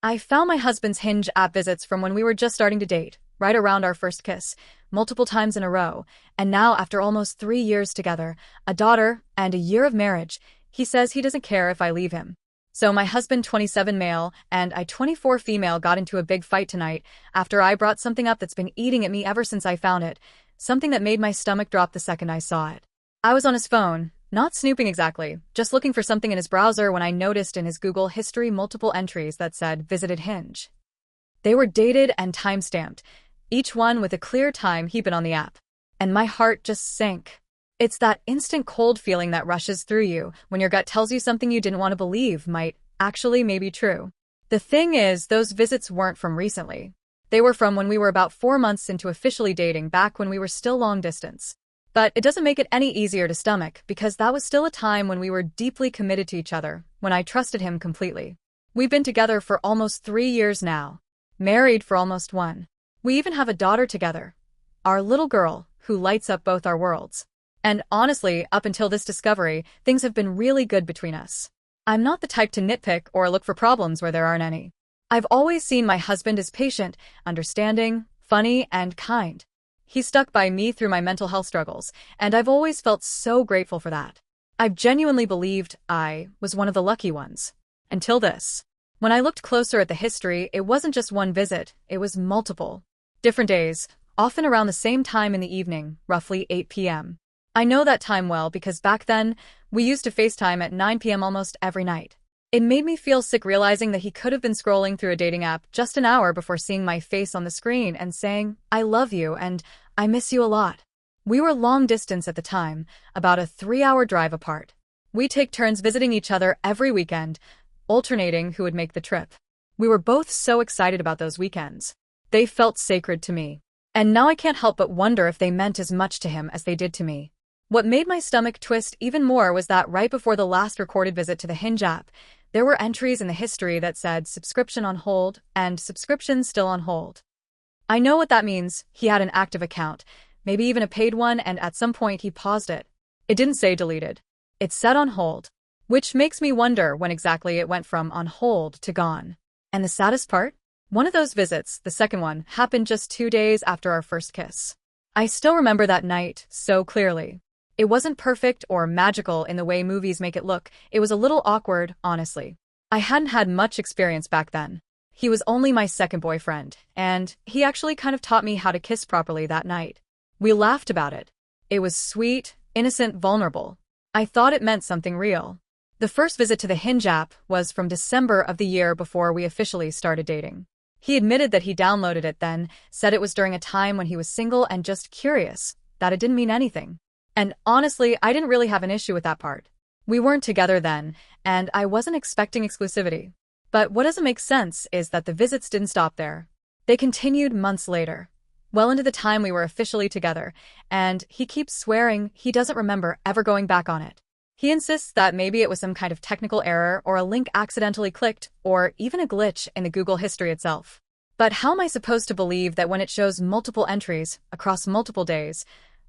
I found my husband's Hinge app visits from when we were just starting to date, right around our first kiss, multiple times in a row, and now after almost 3 years together, a daughter, and a year of marriage, he says he doesn't care if I leave him. So my husband, 27 male, and I, 24 female, got into a big fight tonight after I brought something up that's been eating at me ever since I found it, something that made my stomach drop the second I saw it. I was on his phone, not snooping exactly, just looking for something in his browser when I noticed in his Google history multiple entries that said visited Hinge. They were dated and time-stamped, each one with a clear time he'd been on the app. And my heart just sank. It's that instant cold feeling that rushes through you when your gut tells you something you didn't want to believe might actually may be true. The thing is, those visits weren't from recently. They were from when we were about 4 months into officially dating, back when we were still long distance. But it doesn't make it any easier to stomach, because that was still a time when we were deeply committed to each other, when I trusted him completely. We've been together for almost 3 years now, married for almost one. We even have a daughter together, our little girl, who lights up both our worlds. And honestly, up until this discovery, things have been really good between us. I'm not the type to nitpick or look for problems where there aren't any. I've always seen my husband as patient, understanding, funny, and kind. He stuck by me through my mental health struggles, and I've always felt so grateful for that. I've genuinely believed I was one of the lucky ones. Until this. When I looked closer at the history, it wasn't just one visit, it was multiple. Different days, often around the same time in the evening, roughly 8 p.m. I know that time well because back then, we used to FaceTime at 9 p.m. almost every night. It made me feel sick realizing that he could have been scrolling through a dating app just an hour before seeing my face on the screen and saying, "I love you and I miss you a lot." We were long distance at the time, about a 3-hour drive apart. We take turns visiting each other every weekend, alternating who would make the trip. We were both so excited about those weekends. They felt sacred to me. And now I can't help but wonder if they meant as much to him as they did to me. What made my stomach twist even more was that right before the last recorded visit to the Hinge app, there were entries in the history that said subscription on hold and subscription still on hold. I know what that means. He had an active account, maybe even a paid one, and at some point he paused it. It didn't say deleted. It said on hold, which makes me wonder when exactly it went from on hold to gone. And the saddest part? One of those visits, the second one, happened just 2 days after our first kiss. I still remember that night so clearly. It wasn't perfect or magical in the way movies make it look. It was a little awkward, honestly. I hadn't had much experience back then. He was only my second boyfriend, and he actually kind of taught me how to kiss properly that night. We laughed about it. It was sweet, innocent, vulnerable. I thought it meant something real. The first visit to the Hinge app was from December of the year before we officially started dating. He admitted that he downloaded it then, said it was during a time when he was single and just curious, that it didn't mean anything. And honestly, I didn't really have an issue with that part. We weren't together then, and I wasn't expecting exclusivity. But what doesn't make sense is that the visits didn't stop there. They continued months later, well into the time we were officially together, and he keeps swearing he doesn't remember ever going back on it. He insists that maybe it was some kind of technical error or a link accidentally clicked, or even a glitch in the Google history itself. But how am I supposed to believe that when it shows multiple entries across multiple days,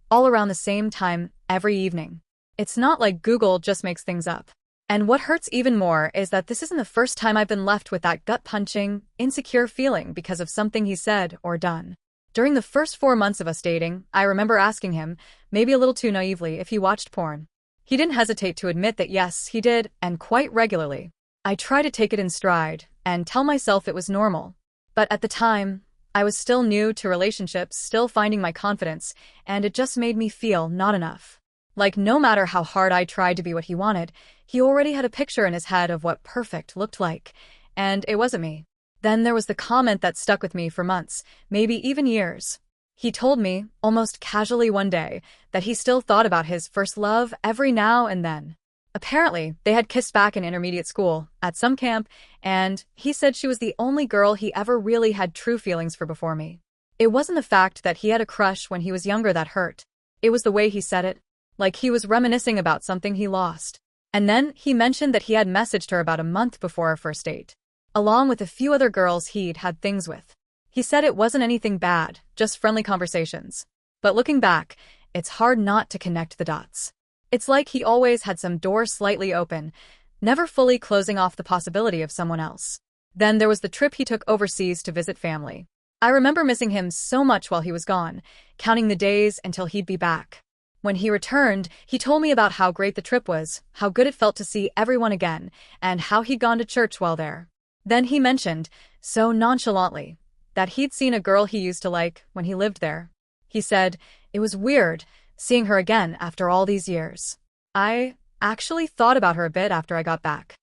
all around the same time, every evening? It's not like Google just makes things up. And what hurts even more is that this isn't the first time I've been left with that gut-punching, insecure feeling because of something he said or done. During the first 4 months of us dating, I remember asking him, maybe a little too naively, if he watched porn. He didn't hesitate to admit that yes, he did, and quite regularly. I try to take it in stride and tell myself it was normal. But at the time, I was still new to relationships, still finding my confidence, and it just made me feel not enough. Like no matter how hard I tried to be what he wanted, he already had a picture in his head of what perfect looked like, and it wasn't me. Then there was the comment that stuck with me for months, maybe even years. He told me, almost casually one day, that he still thought about his first love every now and then. Apparently, they had kissed back in intermediate school, at some camp, and he said she was the only girl he ever really had true feelings for before me. It wasn't the fact that he had a crush when he was younger that hurt. It was the way he said it, like he was reminiscing about something he lost. And then he mentioned that he had messaged her about a month before our first date, along with a few other girls he'd had things with. He said it wasn't anything bad, just friendly conversations. But looking back, it's hard not to connect the dots. It's like he always had some door slightly open, never fully closing off the possibility of someone else. Then there was the trip he took overseas to visit family. I remember missing him so much while he was gone, counting the days until he'd be back. When he returned, he told me about how great the trip was, how good it felt to see everyone again, and how he'd gone to church while there. Then he mentioned, so nonchalantly, that he'd seen a girl he used to like when he lived there. He said, it was weird, seeing her again after all these years. I actually thought about her a bit after I got back.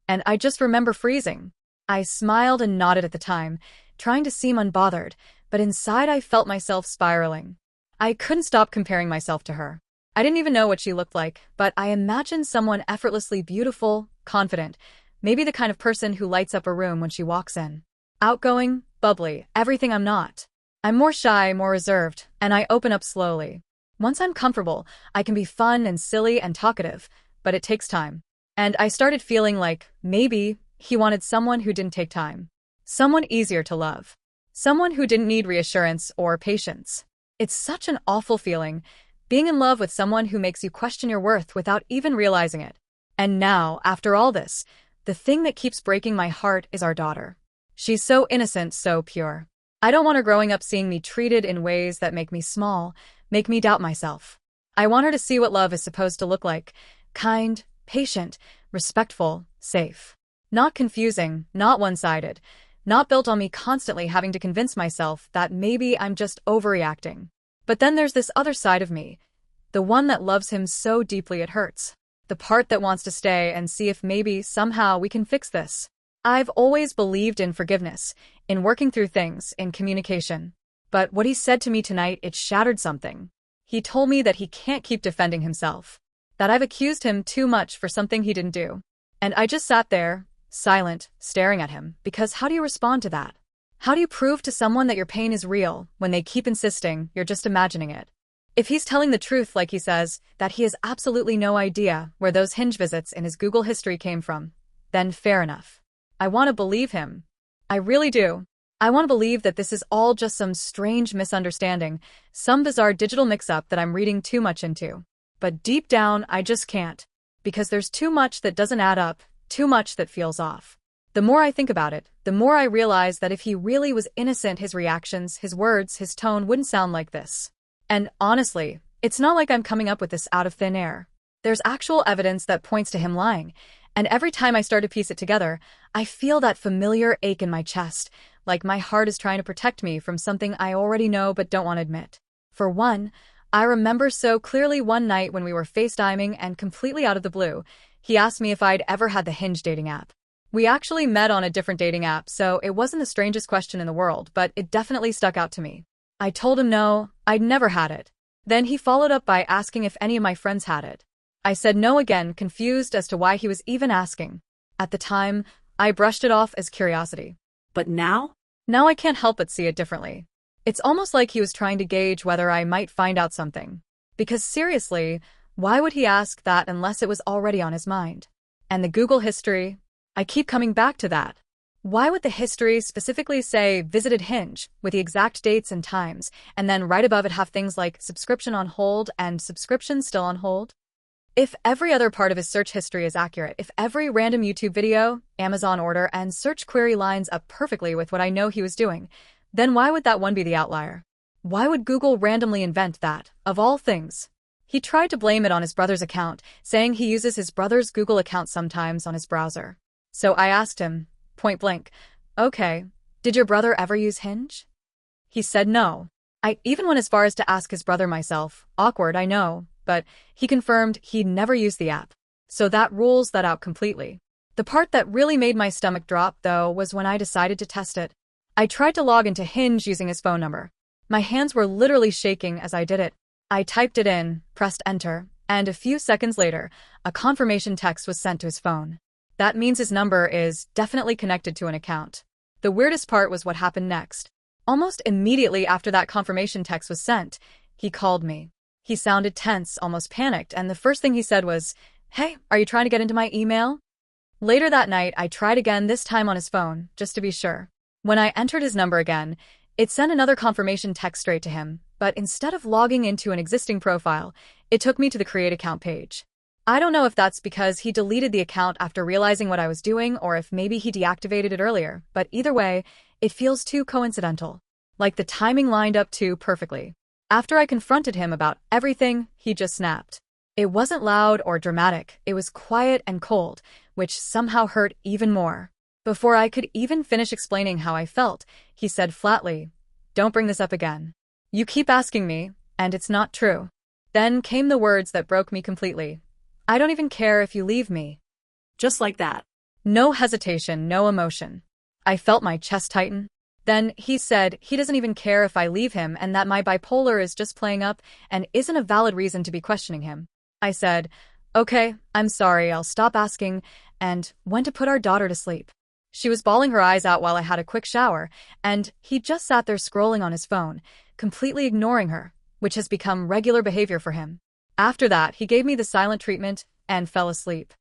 And I just remember freezing. I smiled and nodded at the time, trying to seem unbothered, but inside I felt myself spiraling. I couldn't stop comparing myself to her. I didn't even know what she looked like, but I imagined someone effortlessly beautiful, confident, maybe the kind of person who lights up a room when she walks in. Outgoing, bubbly, everything I'm not. I'm more shy, more reserved, and I open up slowly. Once I'm comfortable, I can be fun and silly and talkative, but it takes time. And I started feeling like, maybe, he wanted someone who didn't take time. Someone easier to love. Someone who didn't need reassurance or patience. It's such an awful feeling, being in love with someone who makes you question your worth without even realizing it. And now, after all this, the thing that keeps breaking my heart is our daughter. She's so innocent, so pure. I don't want her growing up seeing me treated in ways that make me small, make me doubt myself. I want her to see what love is supposed to look like. Kind, patient, respectful, safe. Not confusing, not one-sided, not built on me constantly having to convince myself that maybe I'm just overreacting. But then there's this other side of me, the one that loves him so deeply it hurts. The part that wants to stay and see if maybe somehow we can fix this. I've always believed in forgiveness, in working through things, in communication. But what he said to me tonight, it shattered something. He told me that he can't keep defending himself, that I've accused him too much for something he didn't do. And I just sat there, silent, staring at him, because how do you respond to that? How do you prove to someone that your pain is real when they keep insisting you're just imagining it? If he's telling the truth like he says, that he has absolutely no idea where those Hinge visits in his Google history came from, then fair enough. I want to believe him. I really do. I want to believe that this is all just some strange misunderstanding, some bizarre digital mix-up that I'm reading too much into. But deep down, I just can't. Because there's too much that doesn't add up, too much that feels off. The more I think about it, the more I realize that if he really was innocent, his reactions, his words, his tone wouldn't sound like this. And honestly, it's not like I'm coming up with this out of thin air. There's actual evidence that points to him lying. And every time I start to piece it together, I feel that familiar ache in my chest, like my heart is trying to protect me from something I already know but don't want to admit. For one, I remember so clearly one night when we were FaceTiming and completely out of the blue, he asked me if I'd ever had the Hinge dating app. We actually met on a different dating app, so it wasn't the strangest question in the world, but it definitely stuck out to me. I told him no, I'd never had it. Then he followed up by asking if any of my friends had it. I said no again, confused as to why he was even asking. At the time, I brushed it off as curiosity. But now? Now I can't help but see it differently. It's almost like he was trying to gauge whether I might find out something. Because seriously, why would he ask that unless it was already on his mind? And the Google history? I keep coming back to that. Why would the history specifically say visited Hinge with the exact dates and times, and then right above it have things like subscription on hold and subscription still on hold? If every other part of his search history is accurate, if every random YouTube video, Amazon order, and search query lines up perfectly with what I know he was doing, then why would that one be the outlier? Why would Google randomly invent that, of all things? He tried to blame it on his brother's account, saying he uses his brother's Google account sometimes on his browser. So I asked him, point blank, okay, did your brother ever use Hinge? He said no. I even went as far as to ask his brother myself. Awkward, I know, but he confirmed he'd never used the app. So that rules that out completely. The part that really made my stomach drop, though, was when I decided to test it. I tried to log into Hinge using his phone number. My hands were literally shaking as I did it. I typed it in, pressed enter, and a few seconds later, a confirmation text was sent to his phone. That means his number is definitely connected to an account. The weirdest part was what happened next. Almost immediately after that confirmation text was sent, he called me. He sounded tense, almost panicked, and the first thing he said was, "Hey, are you trying to get into my email?" Later that night, I tried again, this time on his phone, just to be sure. When I entered his number again, it sent another confirmation text straight to him, but instead of logging into an existing profile, it took me to the Create Account page. I don't know if that's because he deleted the account after realizing what I was doing or if maybe he deactivated it earlier, but either way, it feels too coincidental. Like the timing lined up too perfectly. After I confronted him about everything, he just snapped. It wasn't loud or dramatic, it was quiet and cold, which somehow hurt even more. Before I could even finish explaining how I felt, he said flatly, "Don't bring this up again. You keep asking me, and it's not true." Then came the words that broke me completely. "I don't even care if you leave me." Just like that. No hesitation, no emotion. I felt my chest tighten. Then he said he doesn't even care if I leave him and that my bipolar is just playing up and isn't a valid reason to be questioning him. I said, "Okay, I'm sorry, I'll stop asking," and went to put our daughter to sleep. She was bawling her eyes out while I had a quick shower, and he just sat there scrolling on his phone, completely ignoring her, which has become regular behavior for him. After that, he gave me the silent treatment and fell asleep.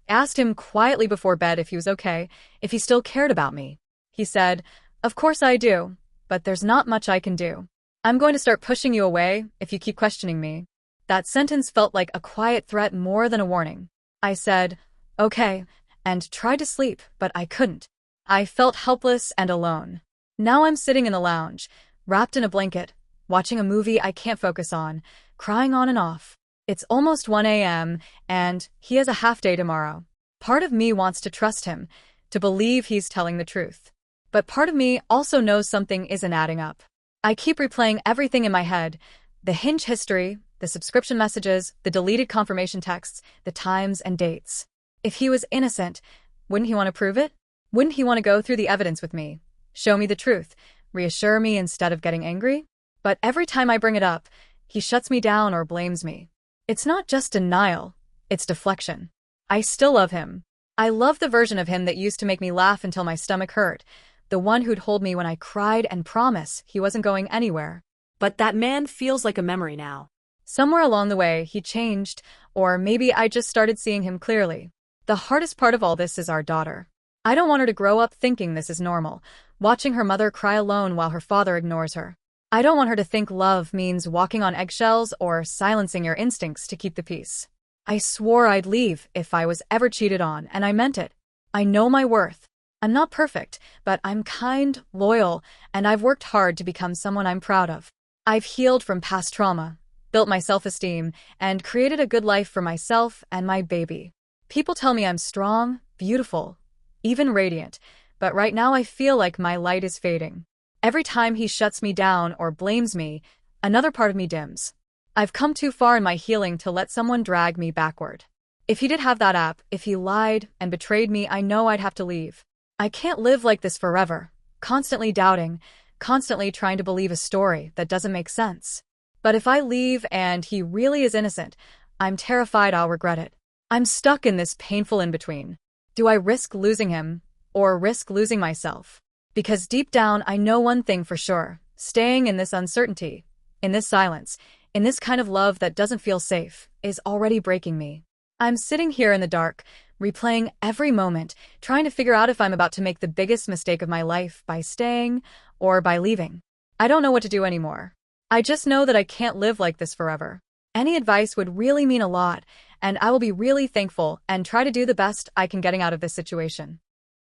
I asked him quietly before bed if he was okay, if he still cared about me. He said, "Of course I do, but there's not much I can do. I'm going to start pushing you away if you keep questioning me." That sentence felt like a quiet threat more than a warning. I said, "Okay," and tried to sleep, but I couldn't. I felt helpless and alone. Now I'm sitting in the lounge, wrapped in a blanket, watching a movie I can't focus on, crying on and off. It's almost 1 a.m., and he has a half day tomorrow. Part of me wants to trust him, to believe he's telling the truth. But part of me also knows something isn't adding up. I keep replaying everything in my head, the Hinge history, the subscription messages, the deleted confirmation texts, the times and dates. If he was innocent, wouldn't he want to prove it? Wouldn't he want to go through the evidence with me? Show me the truth, reassure me instead of getting angry? But every time I bring it up, he shuts me down or blames me. It's not just denial, it's deflection. I still love him. I love the version of him that used to make me laugh until my stomach hurt, the one who'd hold me when I cried and promise he wasn't going anywhere. But that man feels like a memory now. Somewhere along the way, he changed, or maybe I just started seeing him clearly. The hardest part of all this is our daughter. I don't want her to grow up thinking this is normal, watching her mother cry alone while her father ignores her. I don't want her to think love means walking on eggshells or silencing your instincts to keep the peace. I swore I'd leave if I was ever cheated on, and I meant it. I know my worth. I'm not perfect, but I'm kind, loyal, and I've worked hard to become someone I'm proud of. I've healed from past trauma, built my self-esteem, and created a good life for myself and my baby. People tell me I'm strong, beautiful, even radiant, but right now I feel like my light is fading. Every time he shuts me down or blames me, another part of me dims. I've come too far in my healing to let someone drag me backward. If he did have that app, if he lied and betrayed me, I know I'd have to leave. I can't live like this forever, constantly doubting, constantly trying to believe a story that doesn't make sense. But if I leave and he really is innocent, I'm terrified I'll regret it. I'm stuck in this painful in-between. Do I risk losing him, or risk losing myself? Because deep down, I know one thing for sure. Staying in this uncertainty, in this silence, in this kind of love that doesn't feel safe, is already breaking me. I'm sitting here in the dark, replaying every moment, trying to figure out if I'm about to make the biggest mistake of my life by staying or by leaving. I don't know what to do anymore. I just know that I can't live like this forever. Any advice would really mean a lot, and I will be really thankful and try to do the best I can getting out of this situation.